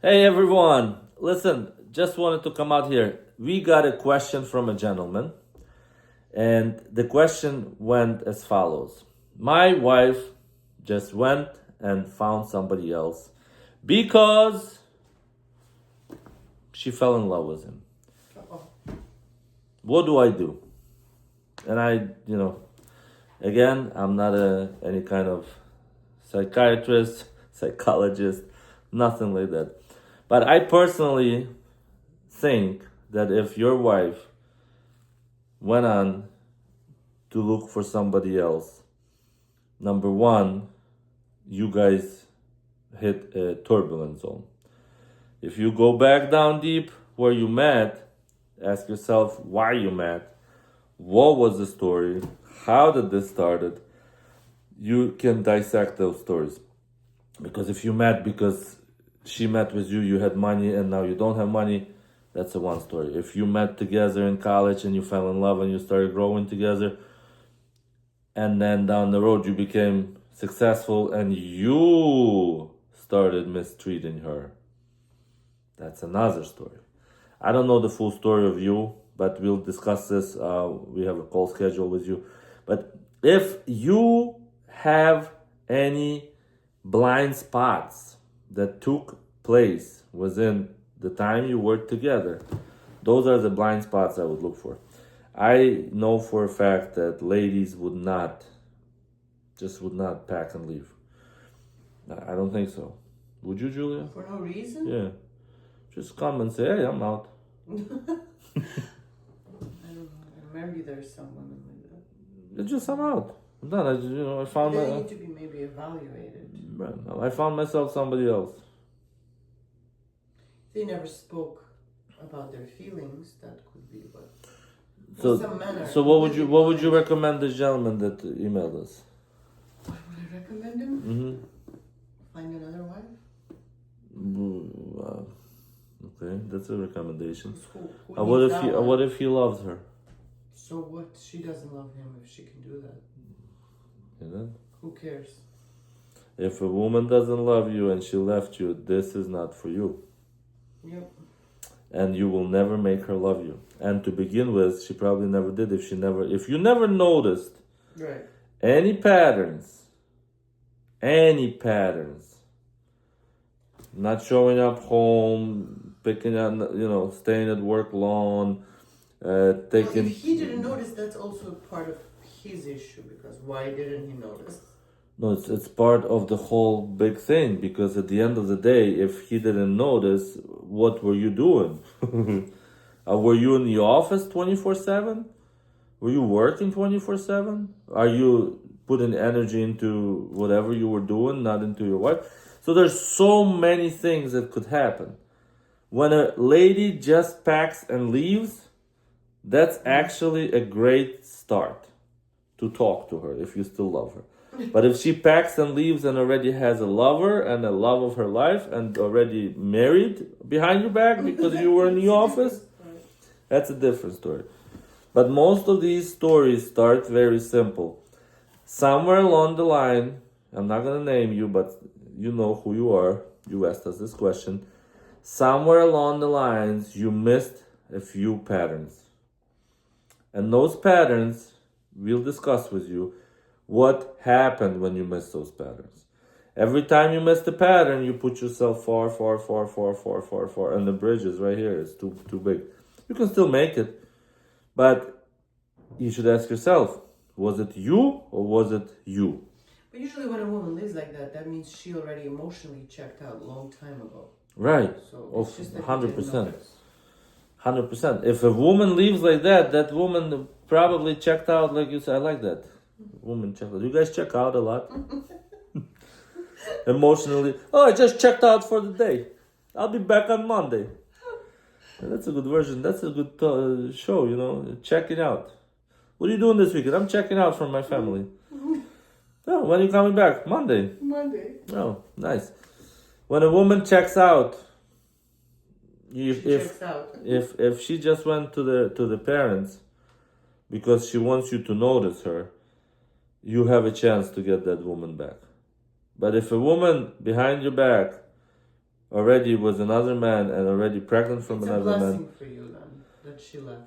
Hey everyone, listen, just wanted to come out here. We got a question from a gentleman, and the question went as follows. My wife just went and found somebody else because she fell in love with him. What do I do? And again, I'm not any kind of psychiatrist, psychologist, nothing like that. But I personally think that if your wife went on to look for somebody else, number one, you guys hit a turbulent zone. If you go back down deep where you met, ask yourself why you met, what was the story, how did this started. You can dissect those stories. Because if you met because she met with you, you had money, and now you don't have money, that's a one story. If you met together in college and you fell in love and you started growing together, and then down the road you became successful and you started mistreating her, that's another story. I don't know the full story of you, but we'll discuss this. We have a call schedule with you. But if you have any blind spots that took place within the time you worked together, those are the blind spots I would look for. I know for a fact that ladies would not pack and leave. I don't think so. Would you, Julia? For no reason? Yeah. Just come and say, hey, I'm out. I don't know. Maybe there's some women like that. Just I'm out. I'm done. I found They need to be maybe evaluated. I found myself somebody else. They never spoke about their feelings. That could be, but So what would you recommend this gentleman that emailed us? What would I recommend him? Mm-hmm. Find another wife. Okay, that's a recommendation. Who What if he loves her? So what? She doesn't love him if she can do that. Who cares? If a woman doesn't love you and she left you, this is not for you. Yep. And you will never make her love you. And to begin with, she probably never did. If you never noticed right. any patterns, not showing up home, picking up, staying at work long, taking. Well, if he didn't notice, that's also part of his issue, because why didn't he notice? No, it's part of the whole big thing, because at the end of the day, if he didn't notice, what were you doing? Were you in the office 24/7? Were you working 24/7? Are you putting energy into whatever you were doing, not into your wife? So there's so many things that could happen. When a lady just packs and leaves, that's actually a great start to talk to her if you still love her. But if she packs and leaves and already has a lover and a love of her life and already married behind your back because you were in the office, that's a different story. But most of these stories start very simple. Somewhere along the line, I'm not going to name you, but you know who you are. You asked us this question. Somewhere along the lines, you missed a few patterns. And those patterns, we'll discuss with you what happened when you missed those patterns. Every time you miss the pattern, you put yourself far, and the bridge is right here. It's too big. You can still make it, but you should ask yourself, was it you or was it you? But usually when a woman lives like that, that means she already emotionally checked out a long time ago. Right. So of it's just that 100%. 100%. If a woman leaves like that, that woman probably checked out, like you said. I like that. Woman checked out. You guys check out a lot? Emotionally. Oh, I just checked out for the day. I'll be back on Monday. That's a good version. That's a good show, checking out. What are you doing this weekend? I'm checking out from my family. Oh, when are you coming back? Monday. Oh, nice. When a woman checks out, if she just went to the parents because she wants you to notice her, you have a chance to get that woman back. But if a woman behind your back already with another man and already pregnant from It's a another blessing man. for you then that she left.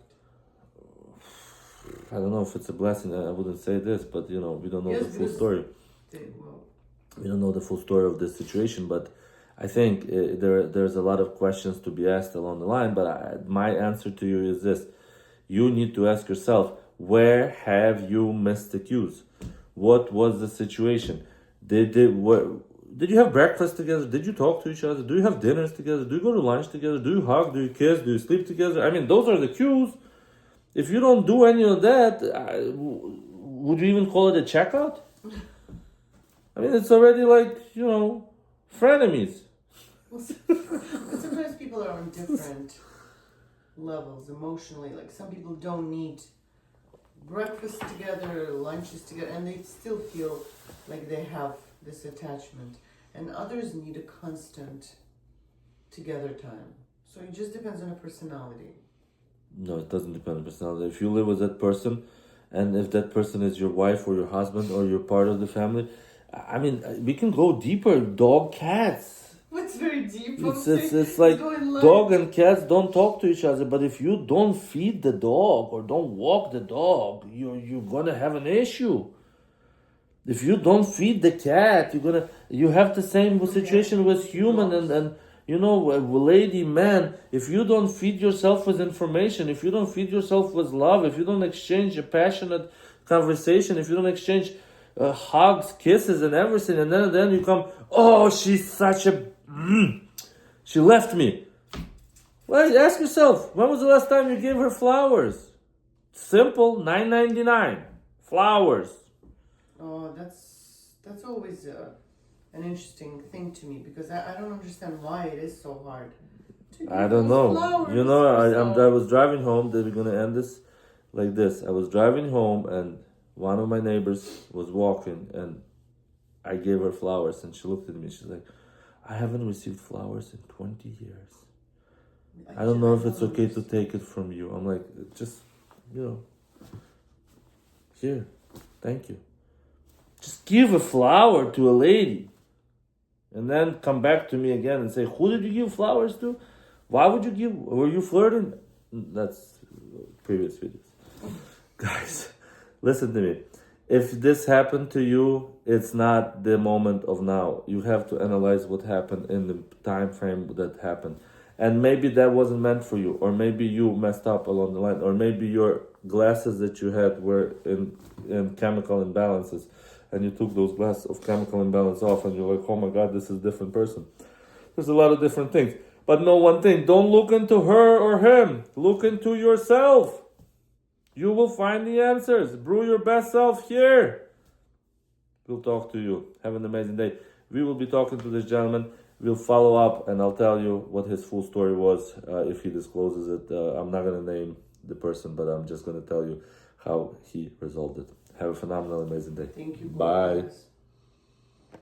I don't know if it's a blessing. I wouldn't say this, but we don't know Yes, the full because story. We don't know the full story of this situation, but I think there's a lot of questions to be asked along the line. But my answer to you is this: you need to ask yourself, where have you missed the cues? What was the situation? Did you have breakfast together? Did you talk to each other? Do you have dinners together? Do you go to lunch together? Do you hug? Do you kiss? Do you sleep together? I mean, those are the cues. If you don't do any of that, would you even call it a checkout? I mean, it's already like, frenemies. But sometimes people are on different levels emotionally. Like some people don't need breakfast together, lunches together, and they still feel like they have this attachment. And others need a constant together time. So it just depends on a personality. No, it doesn't depend on personality. If you live with that person, and if that person is your wife or your husband or you're part of the family, I mean, we can go deeper. Dog, cats. What's very deep? It's like dog and cats don't talk to each other. But if you don't feed the dog or don't walk the dog, you're gonna have an issue. If you don't feed the cat, you have the same situation with human and lady, man. If you don't feed yourself with information, if you don't feed yourself with love, if you don't exchange a passionate conversation, if you don't exchange hugs, kisses, and everything, and then you come, oh, she's such a, she left me. Well, ask yourself, when was the last time you gave her flowers? Simple, $9.99, flowers. Oh, that's always an interesting thing to me because I don't understand why it is so hard. I don't know. I was driving home. We're gonna end this like this. I was driving home and one of my neighbors was walking and I gave her flowers and she looked at me. She's like, I haven't received flowers in 20 years. I don't know if it's okay to take it from you. I'm like, just, here, thank you. Just give a flower to a lady. And then come back to me again and say, who did you give flowers to? Why would you give? Were you flirting? That's previous videos. Guys, listen to me. If this happened to you, it's not the moment of now. You have to analyze what happened in the time frame that happened. And maybe that wasn't meant for you. Or maybe you messed up along the line. Or maybe your glasses that you had were in chemical imbalances. And you took those glasses of chemical imbalance off and you're like, oh my God, this is a different person. There's a lot of different things. But know one thing, don't look into her or him. Look into yourself. You will find the answers. Brew your best self here. We'll talk to you. Have an amazing day. We will be talking to this gentleman. We'll follow up and I'll tell you what his full story was if he discloses it. I'm not going to name the person, but I'm just going to tell you how he resolved it. Have a phenomenal, amazing day. Thank you. Bye.